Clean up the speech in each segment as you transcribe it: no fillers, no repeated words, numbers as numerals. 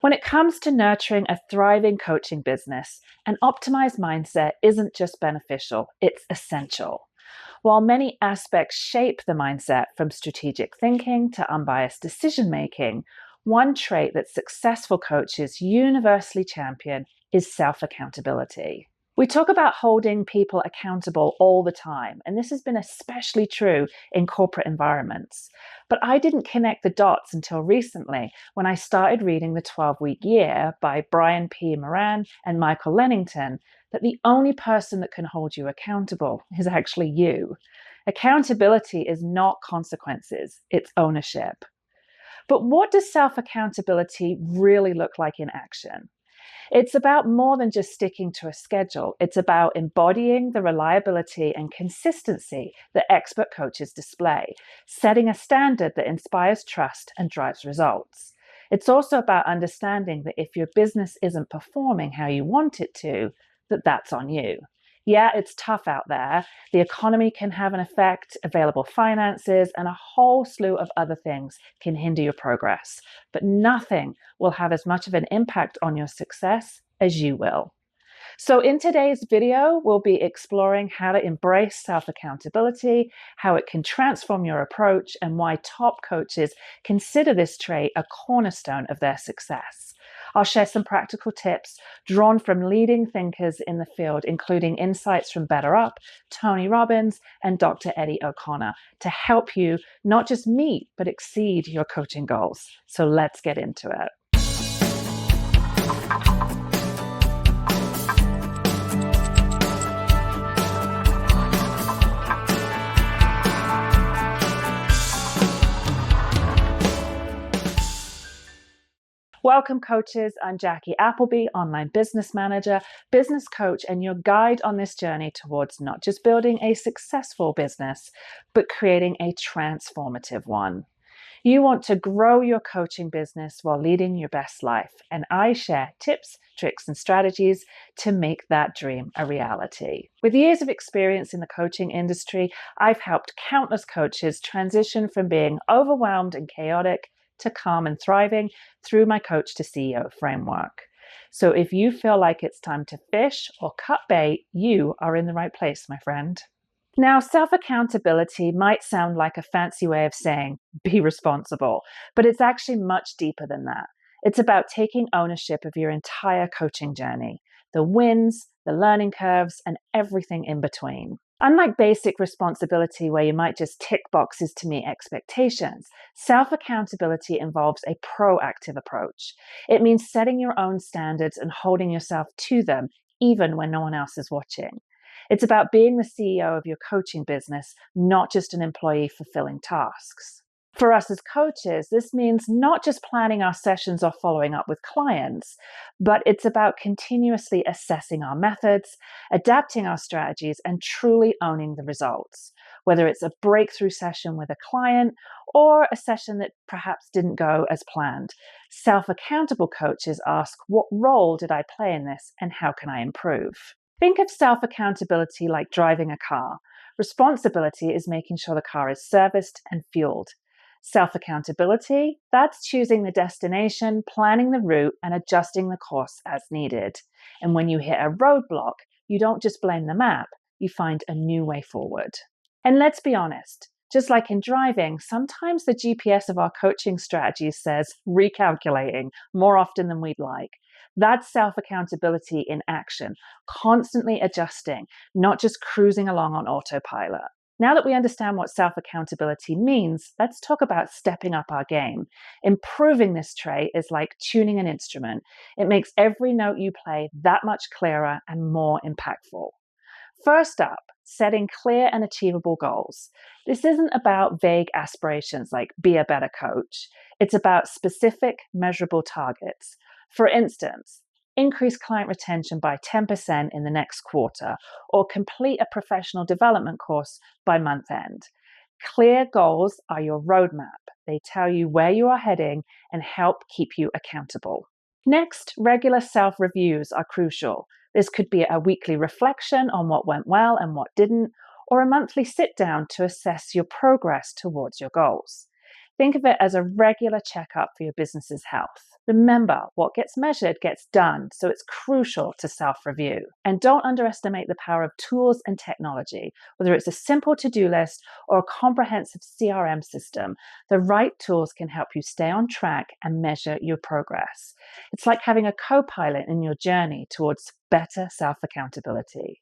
When it comes to nurturing a thriving coaching business, an optimized mindset isn't just beneficial, it's essential. While many aspects shape the mindset, from strategic thinking to unbiased decision making, one trait that successful coaches universally champion is self accountability. We talk about holding people accountable all the time, and this has been especially true in corporate environments. But I didn't connect the dots until recently when I started reading The 12-Week Year by Brian P. Moran and Michael Lennington, that the only person that can hold you accountable is actually you. Accountability is not consequences, it's ownership. But what does self accountability really look like in action? It's about more than just sticking to a schedule. It's about embodying the reliability and consistency that expert coaches display, setting a standard that inspires trust and drives results. It's also about understanding that if your business isn't performing how you want it to, that's on you. Yeah, it's tough out there. The economy can have an effect, available finances, and a whole slew of other things can hinder your progress. But nothing will have as much of an impact on your success as you will. So in today's video, we'll be exploring how to embrace self-accountability, how it can transform your approach, and why top coaches consider this trait a cornerstone of their success. I'll share some practical tips drawn from leading thinkers in the field, including insights from BetterUp, Tony Robbins, and Dr. Eddie O'Connor, to help you not just meet, but exceed your coaching goals. So let's get into it. Welcome, coaches. I'm Jackie Appleby, online business manager, business coach, and your guide on this journey towards not just building a successful business, but creating a transformative one. You want to grow your coaching business while leading your best life, and I share tips, tricks, and strategies to make that dream a reality. With years of experience in the coaching industry, I've helped countless coaches transition from being overwhelmed and chaotic to calm and thriving through my Coach to CEO framework. So if you feel like it's time to fish or cut bait, you are in the right place, my friend. Now, self-accountability might sound like a fancy way of saying be responsible, but it's actually much deeper than that. It's about taking ownership of your entire coaching journey, the wins, the learning curves, and everything in between. Unlike basic responsibility, where you might just tick boxes to meet expectations, self-accountability involves a proactive approach. It means setting your own standards and holding yourself to them, even when no one else is watching. It's about being the CEO of your coaching business, not just an employee fulfilling tasks. For us as coaches, this means not just planning our sessions or following up with clients, but it's about continuously assessing our methods, adapting our strategies, and truly owning the results. Whether it's a breakthrough session with a client or a session that perhaps didn't go as planned, self-accountable coaches ask, what role did I play in this and how can I improve? Think of self-accountability like driving a car. Responsibility is making sure the car is serviced and fueled. Self-accountability, that's choosing the destination, planning the route, and adjusting the course as needed. And when you hit a roadblock, you don't just blame the map, you find a new way forward. And let's be honest, just like in driving, sometimes the GPS of our coaching strategies says recalculating more often than we'd like. That's self-accountability in action, constantly adjusting, not just cruising along on autopilot. Now that we understand what self-accountability means, let's talk about stepping up our game. Improving this trait is like tuning an instrument. It makes every note you play that much clearer and more impactful. First up, setting clear and achievable goals. This isn't about vague aspirations like be a better coach. It's about specific, measurable targets. For instance, increase client retention by 10% in the next quarter, or complete a professional development course by month end. Clear goals are your roadmap. They tell you where you are heading and help keep you accountable. Next, regular self-reviews are crucial. This could be a weekly reflection on what went well and what didn't, or a monthly sit-down to assess your progress towards your goals. Think of it as a regular checkup for your business's health. Remember, what gets measured gets done, so it's crucial to self-review. And don't underestimate the power of tools and technology. Whether it's a simple to-do list or a comprehensive CRM system, the right tools can help you stay on track and measure your progress. It's like having a co-pilot in your journey towards better self-accountability.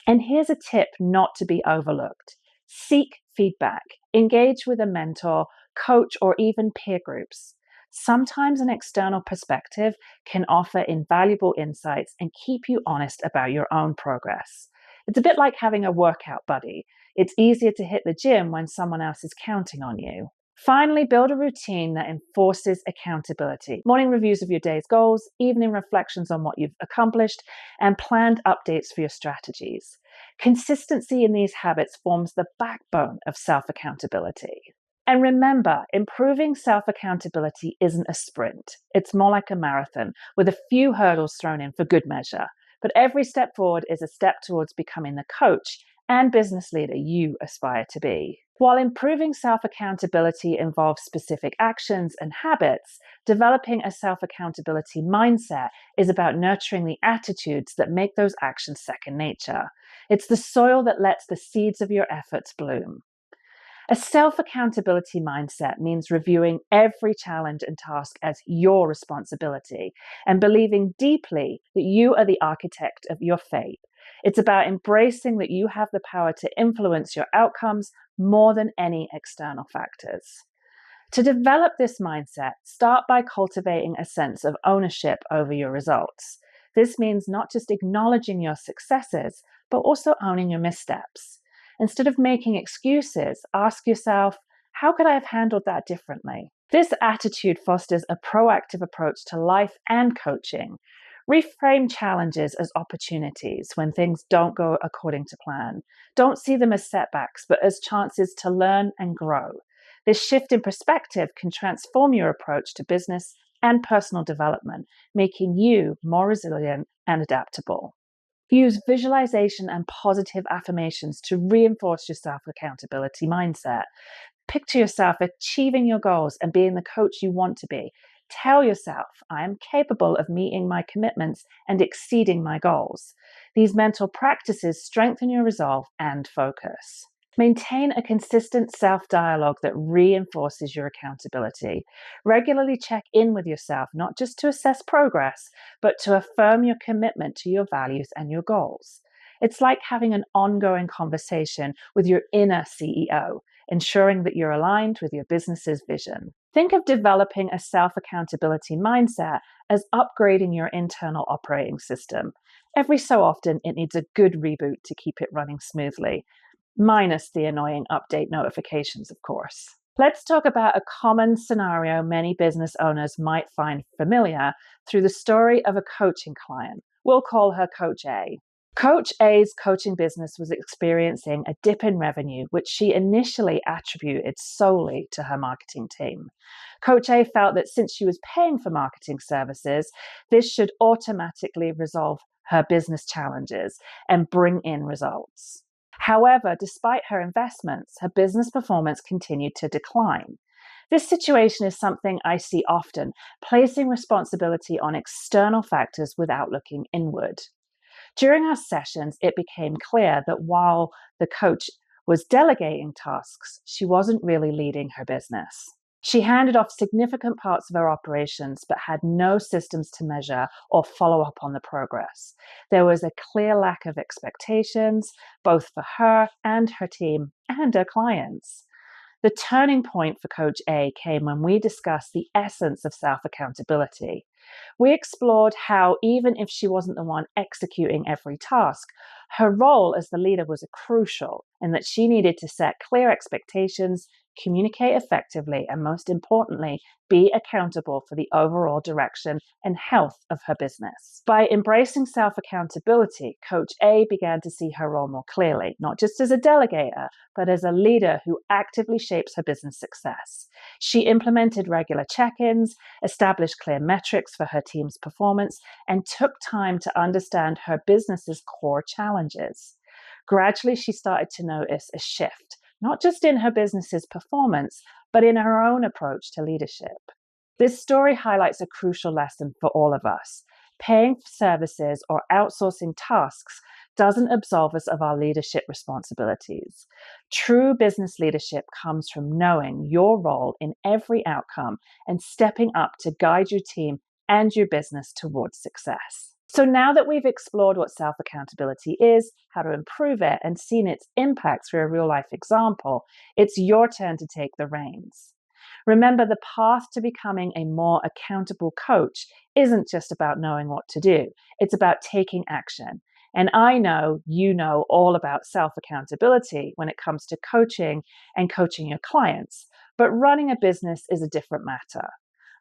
And here's a tip not to be overlooked. Seek feedback. Engage with a mentor, coach, or even peer groups. Sometimes an external perspective can offer invaluable insights and keep you honest about your own progress. It's a bit like having a workout buddy. It's easier to hit the gym when someone else is counting on you. Finally, build a routine that enforces accountability. Morning reviews of your day's goals, evening reflections on what you've accomplished, and planned updates for your strategies. Consistency in these habits forms the backbone of self-accountability. And remember, improving self-accountability isn't a sprint. It's more like a marathon, with a few hurdles thrown in for good measure. But every step forward is a step towards becoming the coach and business leader you aspire to be. While improving self-accountability involves specific actions and habits, developing a self-accountability mindset is about nurturing the attitudes that make those actions second nature. It's the soil that lets the seeds of your efforts bloom. A self-accountability mindset means reviewing every challenge and task as your responsibility and believing deeply that you are the architect of your fate. It's about embracing that you have the power to influence your outcomes more than any external factors. To develop this mindset, start by cultivating a sense of ownership over your results. This means not just acknowledging your successes, but also owning your missteps. Instead of making excuses, ask yourself, how could I have handled that differently? This attitude fosters a proactive approach to life and coaching. Reframe challenges as opportunities when things don't go according to plan. Don't see them as setbacks, but as chances to learn and grow. This shift in perspective can transform your approach to business and personal development, making you more resilient and adaptable. Use visualization and positive affirmations to reinforce your self-accountability mindset. Picture yourself achieving your goals and being the coach you want to be. Tell yourself, I am capable of meeting my commitments and exceeding my goals. These mental practices strengthen your resolve and focus. Maintain a consistent self-dialogue that reinforces your accountability. Regularly check in with yourself, not just to assess progress, but to affirm your commitment to your values and your goals. It's like having an ongoing conversation with your inner CEO, ensuring that you're aligned with your business's vision. Think of developing a self-accountability mindset as upgrading your internal operating system. Every so often, it needs a good reboot to keep it running smoothly. Minus the annoying update notifications, of course. Let's talk about a common scenario many business owners might find familiar through the story of a coaching client. We'll call her Coach A. Coach A's coaching business was experiencing a dip in revenue, which she initially attributed solely to her marketing team. Coach A felt that since she was paying for marketing services, this should automatically resolve her business challenges and bring in results. However, despite her investments, her business performance continued to decline. This situation is something I see often, placing responsibility on external factors without looking inward. During our sessions, it became clear that while the coach was delegating tasks, she wasn't really leading her business. She handed off significant parts of her operations, but had no systems to measure or follow up on the progress. There was a clear lack of expectations, both for her and her team and her clients. The turning point for Coach A came when we discussed the essence of self-accountability. We explored how, even if she wasn't the one executing every task, her role as the leader was crucial, and that she needed to set clear expectations, communicate effectively, and most importantly, be accountable for the overall direction and health of her business. By embracing self-accountability, Coach A began to see her role more clearly, not just as a delegator, but as a leader who actively shapes her business success. She implemented regular check-ins, established clear metrics for her team's performance, and took time to understand her business's core challenges. Gradually, she started to notice a shift, not just in her business's performance, but in her own approach to leadership. This story highlights a crucial lesson for all of us. Paying for services or outsourcing tasks doesn't absolve us of our leadership responsibilities. True business leadership comes from knowing your role in every outcome and stepping up to guide your team and your business towards success. So now that we've explored what self-accountability is, how to improve it, and seen its impact through a real-life example, it's your turn to take the reins. Remember, the path to becoming a more accountable coach isn't just about knowing what to do. It's about taking action. And I know you know all about self-accountability when it comes to coaching and coaching your clients, but running a business is a different matter.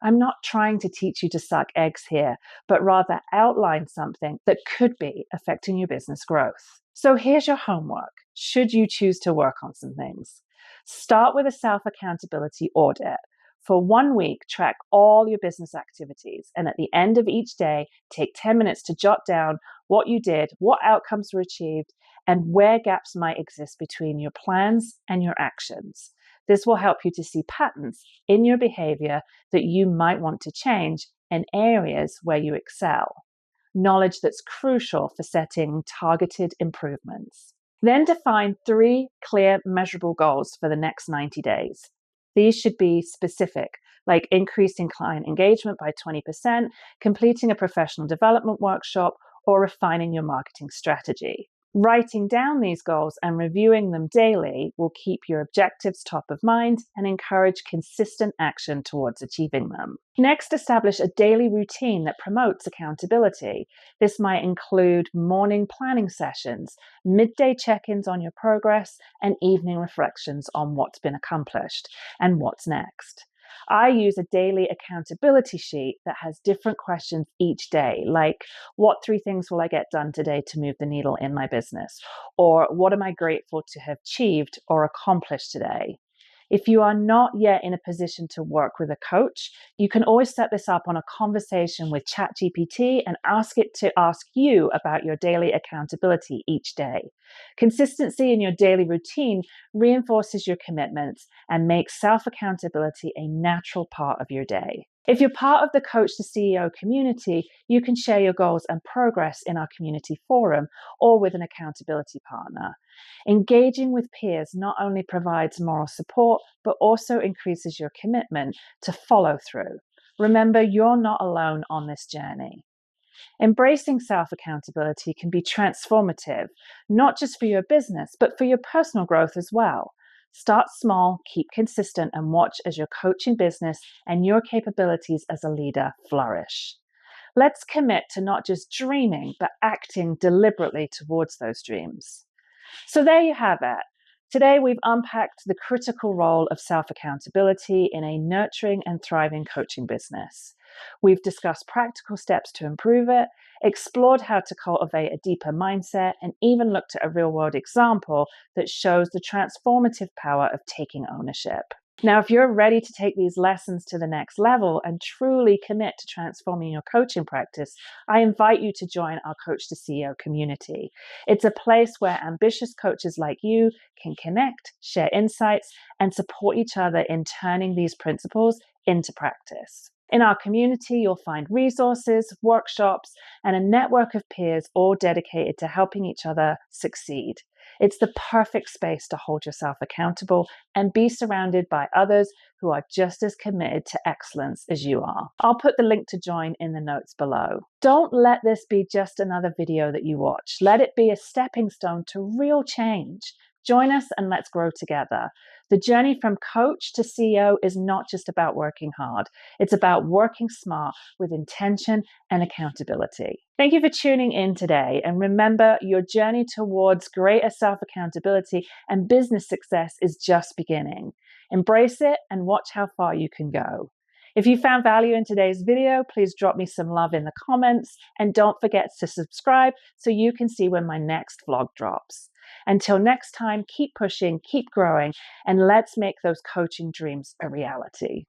I'm not trying to teach you to suck eggs here, but rather outline something that could be affecting your business growth. So here's your homework, should you choose to work on some things. Start with a self-accountability audit. For 1 week, track all your business activities, and at the end of each day, take 10 minutes to jot down what you did, what outcomes were achieved, and where gaps might exist between your plans and your actions. This will help you to see patterns in your behavior that you might want to change and areas where you excel. Knowledge that's crucial for setting targeted improvements. Then define 3 clear, measurable goals for the next 90 days. These should be specific, like increasing client engagement by 20%, completing a professional development workshop, or refining your marketing strategy. Writing down these goals and reviewing them daily will keep your objectives top of mind and encourage consistent action towards achieving them. Next, establish a daily routine that promotes accountability. This might include morning planning sessions, midday check-ins on your progress, and evening reflections on what's been accomplished and what's next. I use a daily accountability sheet that has different questions each day, like what 3 things will I get done today to move the needle in my business? Or what am I grateful to have achieved or accomplished today? If you are not yet in a position to work with a coach, you can always set this up on a conversation with ChatGPT and ask it to ask you about your daily accountability each day. Consistency in your daily routine reinforces your commitments and makes self-accountability a natural part of your day. If you're part of the Coach to CEO community, you can share your goals and progress in our community forum or with an accountability partner. Engaging with peers not only provides moral support, but also increases your commitment to follow through. Remember, you're not alone on this journey. Embracing self-accountability can be transformative, not just for your business, but for your personal growth as well. Start small, keep consistent, and watch as your coaching business and your capabilities as a leader flourish. Let's commit to not just dreaming, but acting deliberately towards those dreams. So there you have it. Today, we've unpacked the critical role of self-accountability in a nurturing and thriving coaching business. We've discussed practical steps to improve it, explored how to cultivate a deeper mindset, and even looked at a real-world example that shows the transformative power of taking ownership. Now, if you're ready to take these lessons to the next level and truly commit to transforming your coaching practice, I invite you to join our Coach to CEO community. It's a place where ambitious coaches like you can connect, share insights, and support each other in turning these principles into practice. In our community, you'll find resources, workshops, and a network of peers all dedicated to helping each other succeed. It's the perfect space to hold yourself accountable and be surrounded by others who are just as committed to excellence as you are. I'll put the link to join in the notes below. Don't let this be just another video that you watch. Let it be a stepping stone to real change. Join us and let's grow together. The journey from coach to CEO is not just about working hard. It's about working smart with intention and accountability. Thank you for tuning in today. And remember, your journey towards greater self-accountability and business success is just beginning. Embrace it and watch how far you can go. If you found value in today's video, please drop me some love in the comments and don't forget to subscribe so you can see when my next vlog drops. Until next time, keep pushing, keep growing, and let's make those coaching dreams a reality.